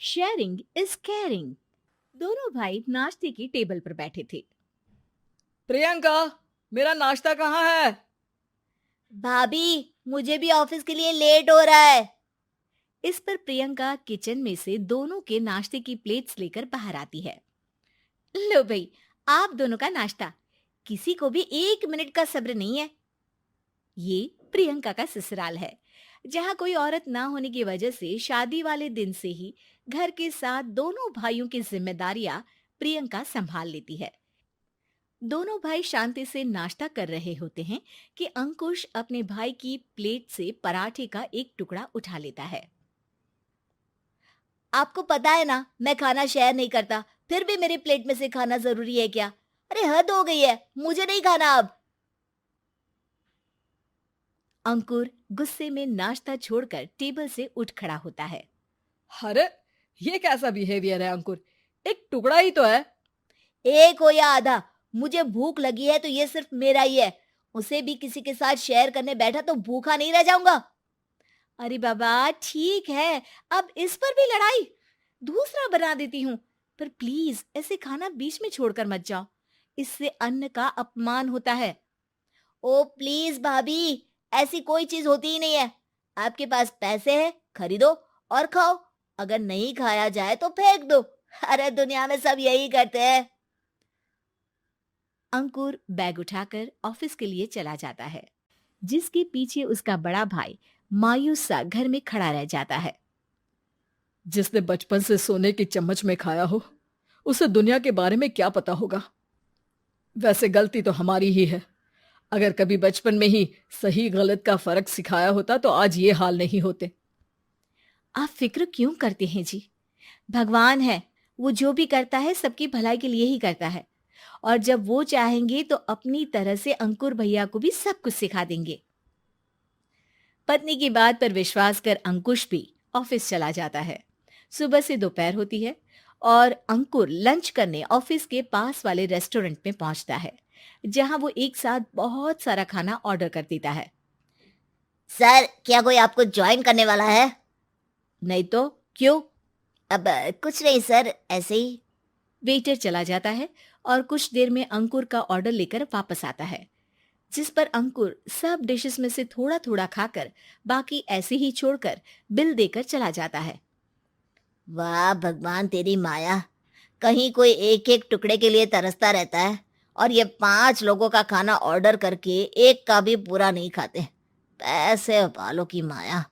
Sharing is caring. दोनों भाई नाश्ते की टेबल पर बैठे थे। प्रियंका, मेरा नाश्ता कहाँ है? भाभी, मुझे भी ऑफिस के लिए लेट हो रहा है। इस पर प्रियंका किचन में से दोनों के नाश्ते की प्लेट्स लेकर बाहर आती है। लो भाई, आप दोनों का नाश्ता। किसी को भी 1 मिनट का सब्र नहीं है। ये प्रियंका का ससुराल है, जहाँ कोई औरत ना होने की वजह से शादी वाले दिन से ही घर के साथ दोनों भाइयों की जिम्मेदारियां प्रियंका संभाल लेती है। दोनों भाई शांति से नाश्ता कर रहे होते हैं कि अंकुश अपने भाई की प्लेट से पराठे का एक टुकड़ा उठा लेता है। आपको पता है ना, मैं खाना शेयर नहीं करता, फिर भी मेरी प्लेट में से खाना जरूरी है क्या? अरे हद हो गई है, मुझे नहीं खाना अब। अंकुर गुस्से में नाश्ता छोड़कर टेबल से उठ खड़ा होता है। अरे, ये कैसा बिहेवियर है अंकुर? एक टुकड़ा ही तो है। एक हो या आधा, मुझे भूख लगी है तो ये सिर्फ मेरा ही है। उसे भी किसी के साथ शेयर करने बैठा तो भूखा नहीं रह जाऊंगा। अरे बाबा ठीक है, अब इस पर भी लड़ाई। दूसरा बना देती हूँ, पर प्लीज ऐसे खाना बीच में छोड़कर मत जाओ। इससे अन्न का अपमान होता है। ओ प्लीज भाभी, ऐसी कोई चीज होती ही नहीं है। आपके पास पैसे हैं, खरीदो और खाओ। अगर नहीं खाया जाए तो फेंक दो। अरे दुनिया में सब यही करते हैं। अंकुर बैग उठाकर ऑफिस के लिए चला जाता है, जिसके पीछे उसका बड़ा भाई मायूस सा घर में खड़ा रह जाता है। जिसने बचपन से सोने की चम्मच में खाया हो, उसे दुनिया के बारे में क्या पता होगा। वैसे गलती तो हमारी ही है। अगर कभी बचपन में ही सही गलत का फर्क सिखाया होता तो आज ये हाल नहीं होते। आप फिक्र क्यों करते हैं जी? भगवान है, वो जो भी करता है सबकी भलाई के लिए ही करता है। और जब वो चाहेंगे तो अपनी तरह से अंकुर भैया को भी सब कुछ सिखा देंगे। पत्नी की बात पर विश्वास कर अंकुश भी ऑफिस चला जाता है। सुबह से दोपहर होती है और अंकुर लंच करने ऑफिस के पास वाले रेस्टोरेंट में पहुंचता है, जहां वो एक साथ बहुत सारा खाना ऑर्डर कर देता है। सर, क्या कोई आपको ज्वाइन करने वाला है? नहीं तो क्यों? अब कुछ नहीं सर, ऐसे ही। वेटर चला जाता है और कुछ देर में अंकुर का ऑर्डर लेकर वापस आता है, जिस पर अंकुर सब डिशेस में से थोड़ा थोड़ा खाकर बाकी ऐसे ही छोड़कर बिल देकर चला जाता है। वाह भगवान, तेरी माया। कहीं कोई एक एक टुकड़े के लिए तरसता रहता है और ये 5 लोगों का खाना ऑर्डर करके एक का भी पूरा नहीं खाते। पैसे वालों की माया।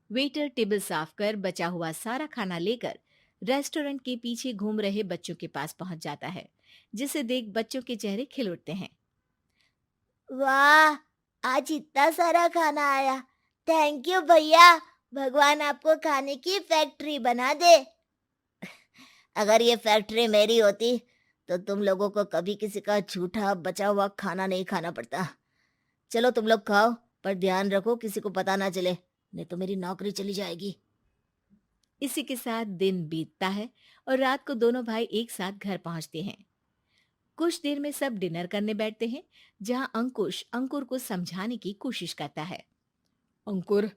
वेटर टेबल साफ कर बचा हुआ सारा खाना लेकर रेस्टोरेंट के पीछे घूम रहे बच्चों के पास पहुंच जाता है, जिसे देख बच्चों के चेहरे खिल उठते हैं। वाह, आज इतना सारा खाना आया। थैंक यू भैया। भगवान आपको खाने की फैक्ट्री बना दे। अगर ये फैक्ट्री मेरी होती तो तुम लोगों को कभी किसी का झूठा बचा हुआ खाना नहीं खाना पड़ता। चलो तुम लोग खाओ, पर ध्यान रखो किसी को पता ना चले, नहीं तो मेरी नौकरी चली जाएगी। इसी के साथ दिन बीतता है और रात को दोनों भाई एक साथ घर पहुंचते हैं। कुछ देर में सब डिनर करने बैठते हैं, जहां अंकुश अंकुर को समझाने की कोशिश करता है। अंकुर,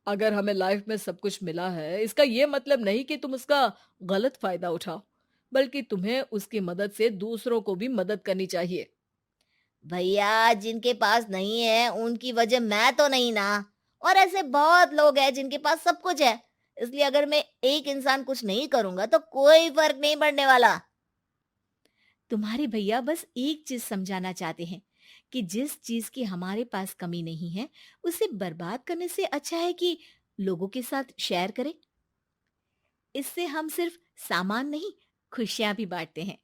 अगर हमें लाइफ में सब कुछ मिला है, इसका ये मतलब नहीं कि तुम उसका गलत फायदा उठाओ, बल्कि तुम्हें उसकी मदद से दूसरों को भी मदद करनी चाहिए। भैया, जिनके पास नहीं है उनकी वजह मैं तो नहीं ना। और ऐसे बहुत लोग हैं जिनके पास सब कुछ है। इसलिए अगर मैं एक इंसान कुछ नहीं करूंगा तो कोई फर्क नहीं पड़ने वाला। तुम्हारे भैया बस एक चीज समझाना चाहते हैं कि जिस चीज की हमारे पास कमी नहीं है, उसे बर्बाद करने से अच्छा है कि लोगों के साथ शेयर करें। इससे हम सिर्फ सामान नहीं, खुशियां भी बांटते हैं,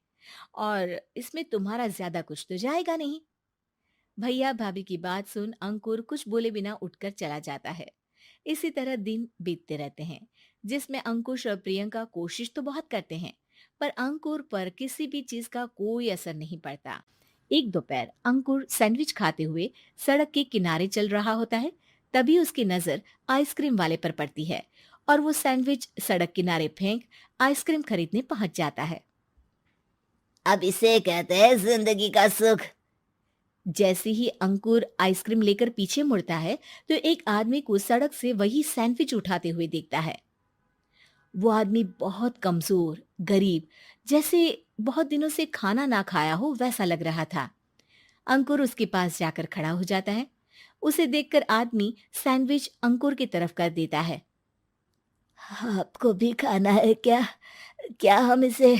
और इसमें तुम्हारा ज्यादा कुछ तो जाएगा नहीं। भैया भाभी की बात सुन अंकुर कुछ बोले बिना उठकर चला जाता है। इसी तरह दिन बीतते रहते हैं, जिसमें अंकुश और प्रियंका कोशिश तो बहुत करते हैं, पर अंकुर पर किसी भी चीज का कोई असर नहीं पड़ता। एक दोपहर अंकुर सैंडविच खाते हुए सड़क के किनारे चल रहा होता है। तभी उसकी नजर आइसक्रीम वाले पर पड़ती है और वो सैंडविच सड़क किनारे फेंक आइसक्रीम खरीदने पहुंच जाता है। अब इसे कहते हैं जिंदगी का सुख। जैसे ही अंकुर आइसक्रीम लेकर पीछे मुड़ता है तो एक आदमी को सड़क से वही सैंडविच उठाते हुए देखता है। वो आदमी बहुत कमजोर, गरीब, जैसे बहुत दिनों से खाना ना खाया हो वैसा लग रहा था। अंकुर उसके पास जाकर खड़ा हो जाता है। उसे देखकर आदमी सैंडविच अंकुर की तरफ कर देता है। आपको भी खाना है क्या? क्या हम इसे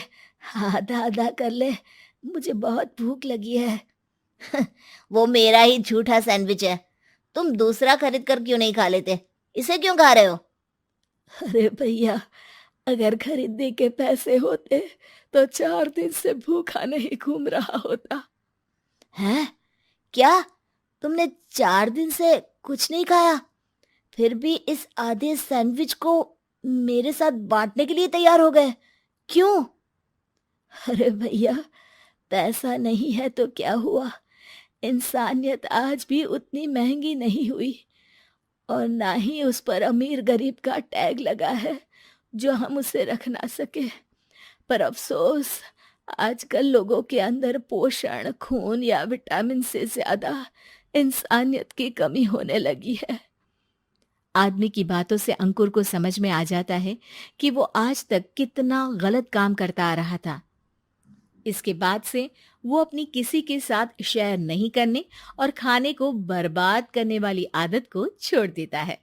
आधा आधा कर ले? मुझे बहुत भूख लगी है। वो मेरा ही झूठा सैंडविच है। तुम दूसरा खरीद कर क्यों नहीं खा लेते? इसे क्यों खा रहे हो? अरे भैया, अगर खरीदने के पैसे होते तो 4 दिन से भूखा नहीं घूम रहा होता। हैं? क्या? तुमने 4 दिन से कुछ नहीं खाया? फिर भी इस आधे सैंडविच को मेरे साथ बांटने के लिए तैयार हो गए? क्यों? अरे भैया, पैसा नहीं है तो क्या हुआ, इंसानियत आज भी उतनी महंगी नहीं हुई, और ना ही उस पर अमीर गरीब का टैग लगा है जो हम उसे रख ना सके। पर अफसोस, आजकल लोगों के अंदर पोषण, खून या विटामिन से ज्यादा इंसानियत की कमी होने लगी है। आदमी की बातों से अंकुर को समझ में आ जाता है कि वो आज तक कितना गलत काम करता आ रहा था। इसके बाद से वो अपनी किसी के साथ शेयर नहीं करने और खाने को बर्बाद करने वाली आदत को छोड़ देता है।